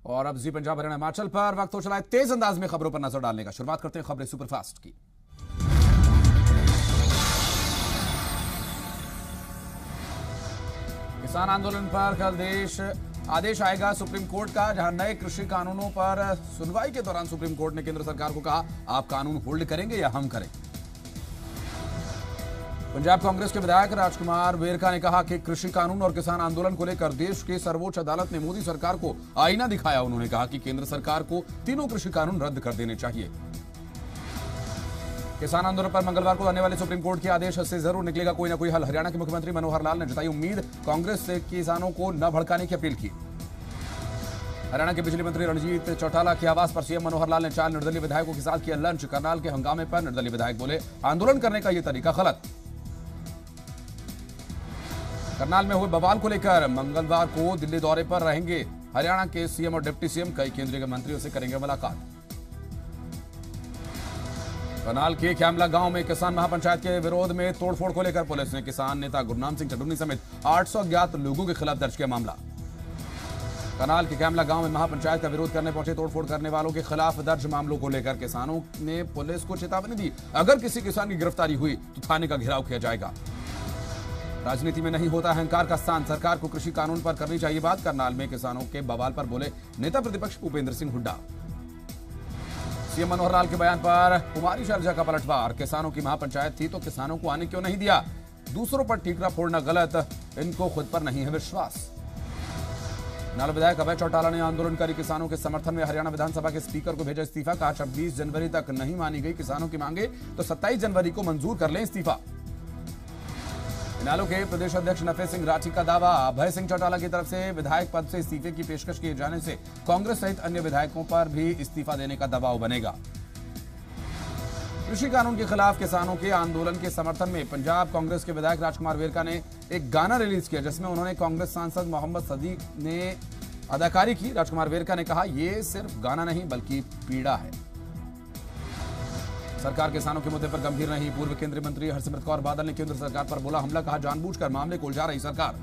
और अब जी पंजाब हरियाणा हिमाचल पर वक्त हो चला है तेज अंदाज में खबरों पर नजर डालने का। शुरुआत करते हैं खबरें सुपरफास्ट की। किसान आंदोलन पर कल आदेश आएगा सुप्रीम कोर्ट का, जहां नए कृषि कानूनों पर सुनवाई के दौरान सुप्रीम कोर्ट ने केंद्र सरकार को कहा, आप कानून होल्ड करेंगे या हम करें। पंजाब कांग्रेस के विधायक राजकुमार वेरका ने कहा कि कृषि कानून और किसान आंदोलन को लेकर देश की सर्वोच्च अदालत ने मोदी सरकार को आईना दिखाया। उन्होंने कहा कि केंद्र सरकार को तीनों कृषि कानून रद्द कर देने चाहिए। किसान आंदोलन पर मंगलवार को आने वाले सुप्रीम कोर्ट के आदेश से जरूर निकलेगा कोई ना कोई हल। हरियाणा के मुख्यमंत्री मनोहर लाल ने जताई उम्मीद, कांग्रेस से किसानों को न भड़काने की अपील की। हरियाणा के बिजली मंत्री रणजीत चौटाला के आवास पर सीएम मनोहर लाल ने 4 निर्दलीय विधायकों के साथ किया लंच। करनाल के हंगामे पर निर्दलीय विधायक बोले, आंदोलन करने का यह तरीका गलत। करनाल में हुए बवाल को लेकर मंगलवार को दिल्ली दौरे पर रहेंगे हरियाणा के सीएम और डिप्टी सीएम। कई केंद्रीय मंत्रियों से करेंगे मुलाकात। करनाल के ख्यामला गांव में किसान महापंचायत के विरोध में तोड़फोड़ को लेकर पुलिस ने किसान नेता गुरनाम सिंह चडुन्नी समेत 800 अज्ञात लोगों के खिलाफ दर्ज किया मामला। करनाल के ख्यामला गांव में महापंचायत का विरोध करने पहुंचे तोड़फोड़ करने वालों के खिलाफ दर्ज मामलों को लेकर किसानों ने पुलिस को चेतावनी दी, अगर किसी किसान की गिरफ्तारी हुई तो थाने का घेराव किया जाएगा। राजनीति में नहीं होता अहंकार का स्थान, सरकार को कृषि कानून पर करनी चाहिए बात। करनाल में किसानों के बवाल पर बोले नेता प्रतिपक्ष भूपेंद्र सिंह हुड्डा। सीएम मनोहर लाल के बयान पर कुमारी शैलजा का पलटवार, किसानों की महापंचायत थी तो किसानों को आने क्यों नहीं दिया, दूसरों पर ठीकरा फोड़ना गलत, इनको खुद पर नहीं है विश्वास। नाल विधायक अभय चौटाला ने आंदोलनकारी किसानों के समर्थन में हरियाणा विधानसभा के स्पीकर को भेजा इस्तीफा। कहा 26 जनवरी तक नहीं मानी गई किसानों की मांगे तो 27 जनवरी को मंजूर कर लें इस्तीफा। इनेलो के प्रदेश अध्यक्ष नफे सिंह राठी का दावा, अभय सिंह चौटाला की तरफ से विधायक पद से इस्तीफे की पेशकश किए जाने से कांग्रेस सहित अन्य विधायकों पर भी इस्तीफा देने का दबाव बनेगा। कृषि कानून के खिलाफ किसानों के आंदोलन के समर्थन में पंजाब कांग्रेस के विधायक राजकुमार वेरका ने एक गाना रिलीज किया, जिसमें उन्होंने कांग्रेस सांसद मोहम्मद सदीक ने अदाकारी की। राजकुमार वेरका ने कहा, यह सिर्फ गाना नहीं बल्कि पीड़ा है। सरकार किसानों के मुद्दे पर गंभीर नहीं, पूर्व केंद्रीय मंत्री हरसिमरत कौर बादल ने केंद्र सरकार पर बोला हमला। कहा, जानबूझकर मामले को उलझा रही सरकार।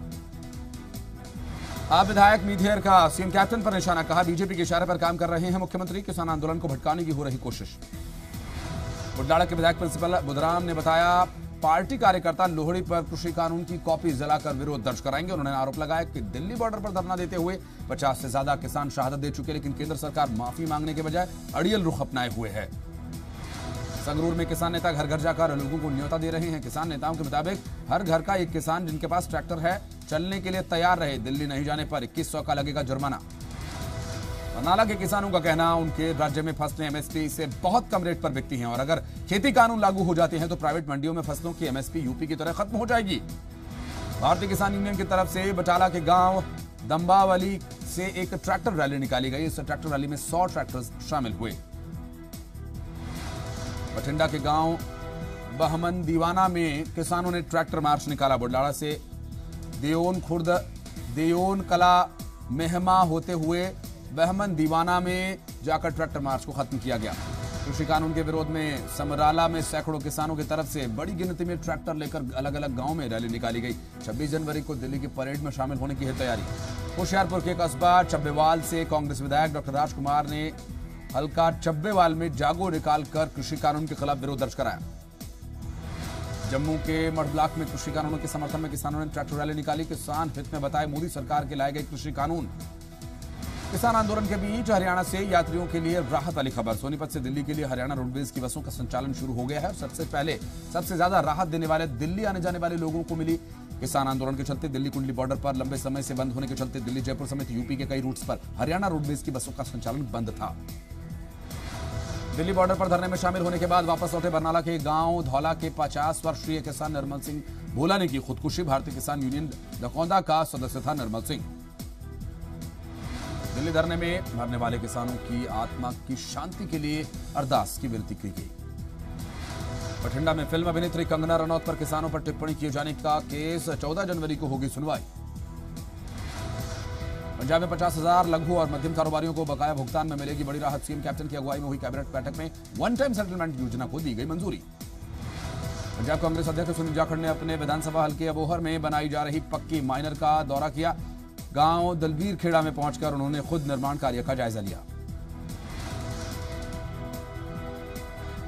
आप विधायक मीधेर का सीएम कैप्टन पर निशाना। कहा, बीजेपी के इशारे पर काम कर रहे हैं मुख्यमंत्री, किसान आंदोलन को भटकाने की हो रही कोशिश। बुढलाड़ा के विधायक प्रिंसिपल बुधराम ने बताया, पार्टी कार्यकर्ता लोहड़ी पर कृषि कानून की कॉपी जलाकर विरोध दर्ज कराएंगे। उन्होंने आरोप लगाया कि दिल्ली बॉर्डर पर धरना देते हुए 50 से ज्यादा किसान शहादत दे चुके, लेकिन केंद्र सरकार माफी मांगने के बजाय अड़ियल रुख अपनाए हुए है। संगरूर में किसान नेता घर घर जाकर लोगों को न्योता दे रहे हैं। किसान नेताओं के मुताबिक हर घर का एक किसान जिनके पास ट्रैक्टर है चलने के लिए तैयार रहे, दिल्ली नहीं जाने पर 2100 का लगेगा जुर्माना। बरनाला के किसानों का कहना, उनके राज्य में फसलें एमएसपी से बहुत कम रेट पर बिकती हैं और अगर खेती कानून लागू हो जाते हैं तो प्राइवेट मंडियों में फसलों की एमएसपी यूपी की तरह खत्म हो जाएगी। भारतीय किसान यूनियन की तरफ से बटाला के गांव दंबावली से एक ट्रैक्टर रैली निकाली गई। इस ट्रैक्टर रैली में 100 ट्रैक्टर शामिल हुए। बठिंडा के गांव बहमन दीवाना में किसानों ने ट्रैक्टर मार्च निकाला। बुढलाड़ा से देओन खुर्द देओन कला मेहमा होते हुए बहमन दीवाना में जाकर ट्रैक्टर मार्च को खत्म किया गया। कृषि कानून के विरोध में समराला में सैकड़ों किसानों की तरफ से बड़ी गिनती में ट्रैक्टर लेकर अलग अलग गांव में रैली निकाली गई। 26 जनवरी को दिल्ली की परेड में शामिल होने की है तैयारी। होशियारपुर के कस्बा चब्बेवाल से कांग्रेस विधायक डॉक्टर राजकुमार ने हल्का चब्बेवाल में जागो निकालकर कृषि कानून के खिलाफ विरोध दर्ज कराया। जम्मू के मठ ब्लॉक में कृषि कानूनों के समर्थन में किसानों ने ट्रैक्टर रैली निकाली। किसान हित में बताए मोदी सरकार के लाए गए कृषि कानून। किसान आंदोलन के बीच हरियाणा से यात्रियों के लिए राहत वाली खबर। सोनीपत से दिल्ली के लिए हरियाणा रोडवेज की बसों का संचालन शुरू हो गया है। सबसे पहले सबसे ज्यादा राहत देने वाले दिल्ली आने जाने वाले लोगों को मिली। किसान आंदोलन के चलते दिल्ली कुंडली बॉर्डर पर लंबे समय से बंद होने के चलते दिल्ली जयपुर समेत यूपी के कई रूट्स पर हरियाणा रोडवेज की बसों का संचालन बंद था। दिल्ली बॉर्डर पर धरने में शामिल होने के बाद वापस लौटे बरनाला के गांव धौला के 50 वर्षीय किसान निर्मल सिंह भोला ने की खुदकुशी। भारतीय किसान यूनियन दकौंदा का सदस्य था निर्मल सिंह। दिल्ली धरने में मरने वाले किसानों की आत्मा की शांति के लिए अरदास की विनती की गई। बठिंडा में फिल्म अभिनेत्री कंगना रनौत पर किसानों पर टिप्पणी किए जाने का केस 14 जनवरी को होगी सुनवाई। पंजाब में 50,000 लघु और मध्यम कारोबारियों को बकाया भुगतान में मिलेगी बड़ी राहत। सीएम कैप्टन की अगुवाई में हुई कैबिनेट बैठक में वन टाइम सेटलमेंट योजना को दी गई मंजूरी। पंजाब कांग्रेस अध्यक्ष सुनील जाखड़ ने अपने विधानसभा हल्के अबोहर में बनाई जा रही पक्की माइनर का दौरा किया। गांव दलबीर खेड़ा में पहुंचकर उन्होंने खुद निर्माण कार्य का जायजा लिया।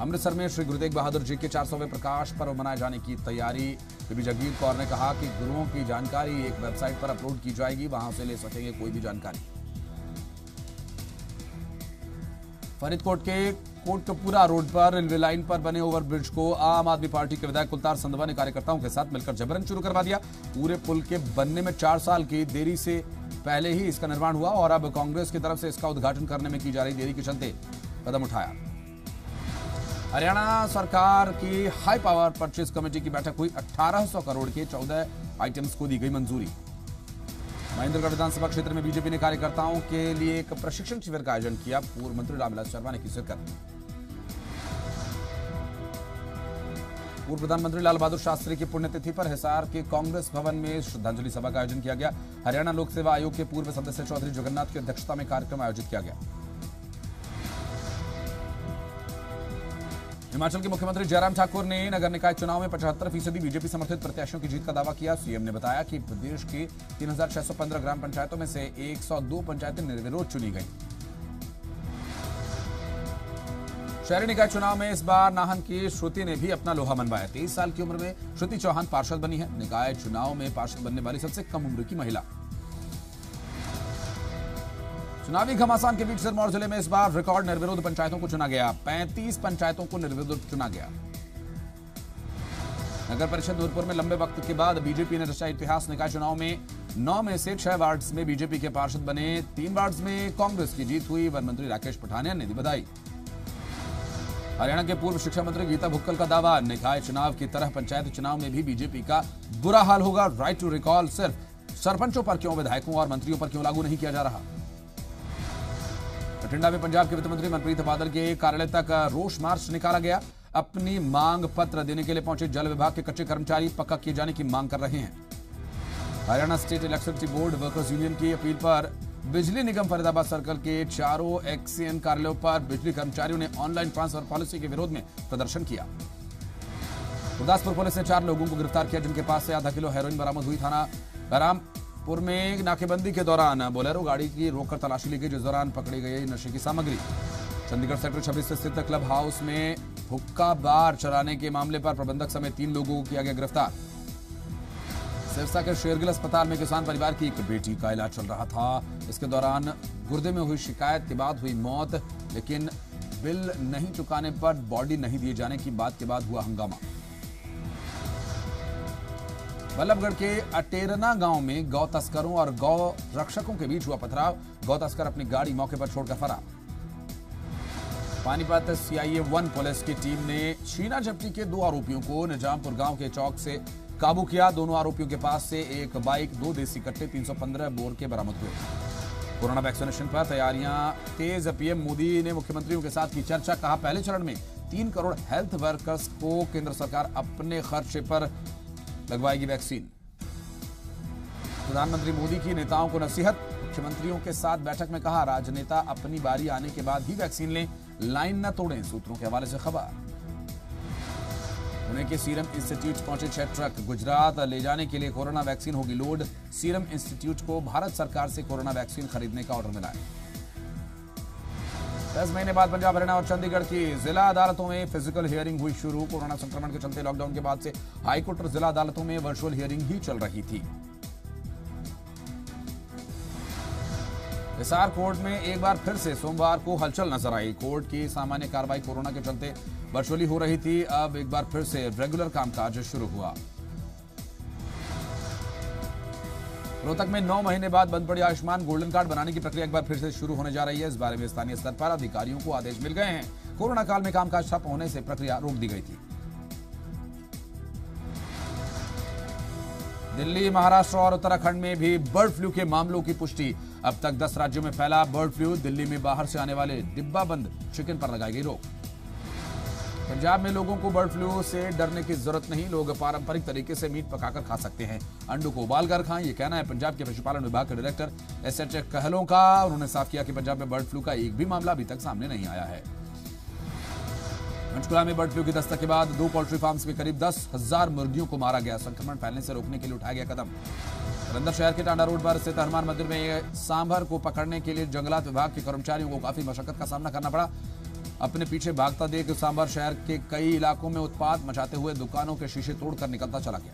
अमृतसर में श्री गुरु तेग बहादुर जी के 400वें प्रकाश पर्व मनाए जाने की तैयारी। बीबी जगीर कौर ने कहा कि गुरुओं की जानकारी एक वेबसाइट पर अपलोड की जाएगी, वहां से ले सकेंगे कोई भी जानकारी। फरीदकोट के कोटकपुरा रोड पर रेलवे लाइन पर बने ओवरब्रिज को आम आदमी पार्टी के विधायक कुलतार संधवा ने कार्यकर्ताओं के साथ मिलकर जबरन शुरू करवा दिया। पूरे पुल के बनने में 4 साल की देरी से पहले ही इसका निर्माण हुआ और अब कांग्रेस की तरफ से इसका उद्घाटन करने में की जा रही देरी के चलते कदम उठाया। हरियाणा सरकार की हाई पावर परचेज कमेटी की बैठक हुई। 1800 करोड़ के 14 आइटम्स को दी गई मंजूरी। महेंद्रगढ़ विधानसभा क्षेत्र में बीजेपी ने कार्यकर्ताओं के लिए एक प्रशिक्षण शिविर का आयोजन किया। पूर्व मंत्री रामविलास शर्मा ने की शिरकत। पूर्व प्रधानमंत्री लाल बहादुर शास्त्री की पुण्यतिथि पर हिसार के कांग्रेस भवन में श्रद्धांजलि सभा का आयोजन किया गया। हरियाणा लोक सेवा आयोग के पूर्व सदस्य चौधरी जगन्नाथ की अध्यक्षता में कार्यक्रम आयोजित किया गया। हिमाचल के मुख्यमंत्री जयराम ठाकुर ने नगर निकाय चुनाव में 75% बीजेपी समर्थित प्रत्याशियों की जीत का दावा किया। सीएम ने बताया कि प्रदेश की 3615 ग्राम पंचायतों में से 102 पंचायतें निर्विरोध चुनी गई। शहरी निकाय चुनाव में इस बार नाहन की श्रुति ने भी अपना लोहा मनवाया। 23 साल की उम्र में श्रुति चौहान पार्षद बनी है। निकाय चुनाव में पार्षद बनने वाली सबसे कम उम्र की महिला। चुनावी घमासान के बीच सिरमौर जिले में इस बार रिकॉर्ड निर्विरोध पंचायतों को चुना गया। 35 पंचायतों को निर्विरोध चुना गया। नगर परिषद नूरपुर में लंबे वक्त के बाद बीजेपी ने रचा इतिहास। निकाय चुनाव में 9 में से 6 वार्ड्स में बीजेपी के पार्षद बने। 3 वार्ड्स में कांग्रेस की जीत हुई। वन मंत्री राकेश पठानिया ने दी बधाई। हरियाणा के पूर्व शिक्षा मंत्री गीता भुक्कल का दावा, निकाय चुनाव की तरह पंचायत चुनाव में भी बीजेपी का बुरा हाल होगा। राइट टू रिकॉल सिर्फ सरपंचों पर क्यों, विधायकों और मंत्रियों पर क्यों लागू नहीं किया जा रहा। बठिंडा में पंजाब के वित्त मंत्री मनप्रीत बादल के कार्यालय तक रोष मार्च निकाला गया। अपनी मांग पत्र देने के लिए पहुंचे जल विभाग के कच्चे कर्मचारी पक्का किए जाने की मांग कर रहे हैं। Haryana state electricity board workers union की अपील पर बिजली निगम फरीदाबाद सर्कल के चारों एक्सीएन कार्यालयों पर बिजली कर्मचारियों ने ऑनलाइन ट्रांसफर पॉलिसी के विरोध में प्रदर्शन किया। गुरदासपुर पुलिस ने 4 लोगों को गिरफ्तार किया, जिनके पास से आधा किलो हेरोइन बरामद हुई। थाना बरामपुर में नाकेबंदी के दौरान बोलेरो गाड़ी की रोककर तलाशी ली गई, जिस दौरान पकड़ी गई नशे की सामग्री। चंडीगढ़ सेक्टर 26 स्थित क्लब हाउस में हुक्का बार चलाने के मामले पर प्रबंधक समेत 3 लोगों को किया गया गिरफ्तार। सिरसा के शेरगिल अस्पताल में किसान परिवार की एक बेटी का इलाज चल रहा था। इसके दौरान गुर्दे में हुई शिकायत के बाद हुई मौत, लेकिन बिल नहीं चुकाने पर बॉडी नहीं दिए जाने की बात के बाद हुआ हंगामा। बल्लभगढ़ के अटेरना गांव में गौ तस्करों और गौ रक्षकों के बीच हुआ पथराव। गौ तस्कर अपनी गाड़ी मौके पर छोड़कर फरार। पानीपत CIA 1 पुलिस की टीम ने शीना झपटी के 2 आरोपियों को निजामपुर गांव के चौक से काबू किया। दोनों आरोपियों के पास से एक बाइक, 2 देसी कट्टे, 315 बोर के बरामद हुए। कोरोना वैक्सीनेशन पर तैयारियां तेज। पीएम मोदी ने मुख्यमंत्रियों के साथ की चर्चा। कहा, पहले चरण में 3 करोड़ हेल्थ वर्कर्स को केंद्र सरकार अपने खर्चे पर लगवाएगी वैक्सीन। प्रधानमंत्री मोदी की नेताओं को नसीहत। मुख्यमंत्रियों के साथ बैठक में कहा, राजनेता अपनी बारी आने के बाद ही वैक्सीन लें, लाइन न तोड़ें। सूत्रों के हवाले से खबर। पुणे के सीरम इंस्टीट्यूट पहुंचे 6 ट्रक। गुजरात ले जाने के लिए कोरोना वैक्सीन होगी लोड। सीरम इंस्टीट्यूट को भारत सरकार से कोरोना वैक्सीन खरीदने का ऑर्डर मिला है। 10 महीने बाद पंजाब, हरियाणा और चंडीगढ़ की जिला अदालतों में फिजिकल हियरिंग हुई शुरू। कोरोना संक्रमण के चलते लॉकडाउन के बाद से हाईकोर्ट और जिला अदालतों में वर्चुअल हियरिंग ही चल रही थी। हिसार कोर्ट में एक बार फिर से सोमवार को हलचल नजर आई। कोर्ट की सामान्य कार्रवाई कोरोना के चलते वर्चुअली हो रही थी। अब एक बार फिर से रेगुलर कामकाज शुरू हुआ। रोहतक में 9 महीने बाद बंद पड़ी आयुष्मान गोल्डन कार्ड बनाने की प्रक्रिया एक बार फिर से शुरू होने जा रही है। इस बारे में स्थानीय स्तर पर अधिकारियों को आदेश मिल गए हैं। कोरोना काल में कामकाज ठप होने से प्रक्रिया रोक दी गई थी। दिल्ली, महाराष्ट्र और उत्तराखंड में भी बर्ड फ्लू के मामलों की पुष्टि। अब तक 10 राज्यों में फैला बर्ड फ्लू। दिल्ली में बाहर से आने वाले डिब्बा बंद चिकन पर लगाई गई रोक। पंजाब में लोगों को बर्ड फ्लू से डरने की जरूरत नहीं, लोग पारंपरिक तरीके से मीट पकाकर खा सकते हैं। अंडों को उबालकर खाएं, ये कहना है पंजाब के पशुपालन विभाग के डायरेक्टर SH कहलों का। उन्होंने साफ किया कि पंजाब में बर्ड फ्लू का एक भी मामला अभी तक सामने नहीं आया है। पंचकुला में बर्ड फ्लू की दस्तक के बाद 2 पोल्ट्री फार्म्स में करीब 10,000 मुर्गियों को मारा गया। संक्रमण फैलने से रोकने के लिए उठाया गया कदम। जलंधर शहर के टांडा रोड पर स्थित हनुमान मंदिर में सांभर को पकड़ने के लिए जंगलात विभाग के कर्मचारियों को काफी मशक्कत का सामना करना पड़ा। अपने पीछे भागता देख सांभर शहर के कई इलाकों में उत्पात मचाते हुए दुकानों के शीशे तोड़कर निकलता चला गया।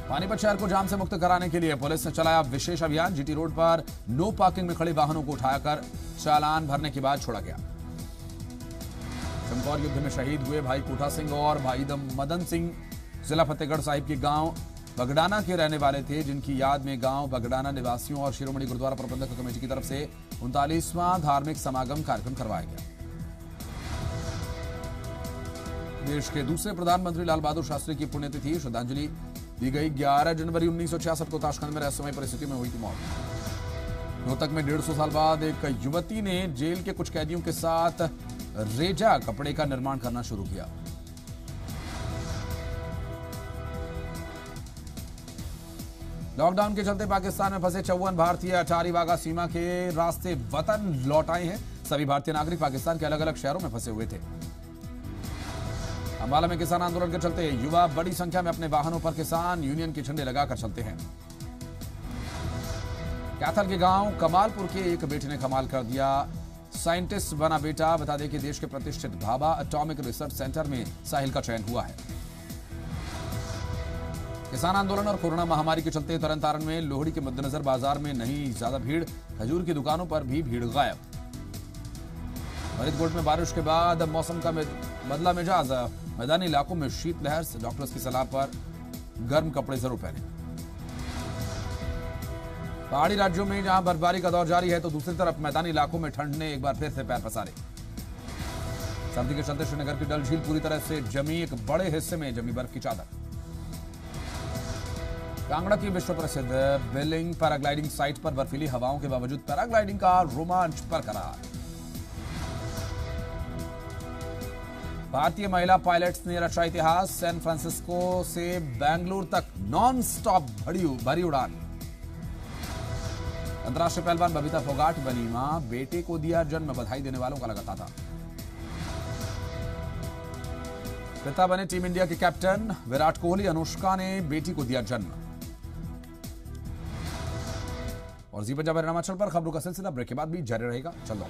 पानीपत शहर को जाम से मुक्त कराने के लिए पुलिस ने चलाया विशेष अभियान। जीटी रोड पर नो पार्किंग में खड़े वाहनों को उठाकर चालान भरने के बाद छोड़ा गया। चमकौर युद्ध में शहीद हुए भाई कोठा सिंह और भाई मदन सिंह जिला फतेहगढ़ साहिब के गांव बगडाना के रहने वाले थे, जिनकी याद में गांव बगडाना निवासियों और शिरोमणि गुरुद्वारा प्रबंधक कमेटी की तरफ से 39वां धार्मिक समागम कार्यक्रम करवाया गया। देश के दूसरे प्रधानमंत्री लाल बहादुर शास्त्री की पुण्यतिथि श्रद्धांजलि दी गई। 11 जनवरी 1966 को ताशकंद में रहस्यमय परिस्थिति में हुई थी मौत। रोहतक में 150 साल बाद एक युवती ने जेल के कुछ कैदियों के साथ रेजा कपड़े का निर्माण करना शुरू किया। लॉकडाउन के चलते पाकिस्तान में फंसे 54 भारतीय अटारी वाघा सीमा के रास्ते वतन लौट आए हैं। सभी भारतीय नागरिक पाकिस्तान के अलग अलग शहरों में फंसे हुए थे। अंबाला में किसान आंदोलन के चलते युवा बड़ी संख्या में अपने वाहनों पर किसान यूनियन के झंडे लगाकर चलते हैं। कैथल के गांव कमालपुर के एक बेटे ने कमाल कर दिया। साइंटिस्ट बना बेटा। बता दें कि देश के प्रतिष्ठित भाभा एटॉमिक रिसर्च सेंटर में साहिल का चयन हुआ है। किसान आंदोलन और कोरोना महामारी के चलते तरनतारण में लोहड़ी के मद्देनजर बाजार में नहीं ज्यादा भीड़। खजूर की दुकानों पर भी भीड़ गायब। फरीदकोट में बारिश के बाद मौसम का बदला मिजाज। मैदानी इलाकों में शीतलहर से डॉक्टर्स की सलाह पर गर्म कपड़े जरूर पहने। पहाड़ी राज्यों में जहां बर्फबारी का दौर जारी है, तो दूसरी तरफ मैदानी इलाकों में ठंड ने एक बार फिर से पैर पसारे। सर्दी के चलते श्रीनगर की डल झील पूरी तरह से जमी। एक बड़े हिस्से में जमी बर्फ की चादर। कांगड़ा की विश्व प्रसिद्ध बिलिंग पैराग्लाइडिंग साइट पर बर्फीली हवाओं के बावजूद पैराग्लाइडिंग का रोमांच बरकरार। भारतीय महिला पायलट्स ने रचा इतिहास। सैन फ्रांसिस्को से बेंगलुरु तक नॉन स्टॉप भरी उड़ान। अंतर्राष्ट्रीय पहलवान बबीता फोगाट बनी मां। बेटे को दिया जन्म। बधाई देने वालों का लगा तांता। पिता बने टीम इंडिया के कैप्टन विराट कोहली। अनुष्का ने बेटी को दिया जन्म। और जी पंजाब हरियाणा पर खबरों का सिलसिला ब्रेक के बाद भी जारी रहेगा। चलो।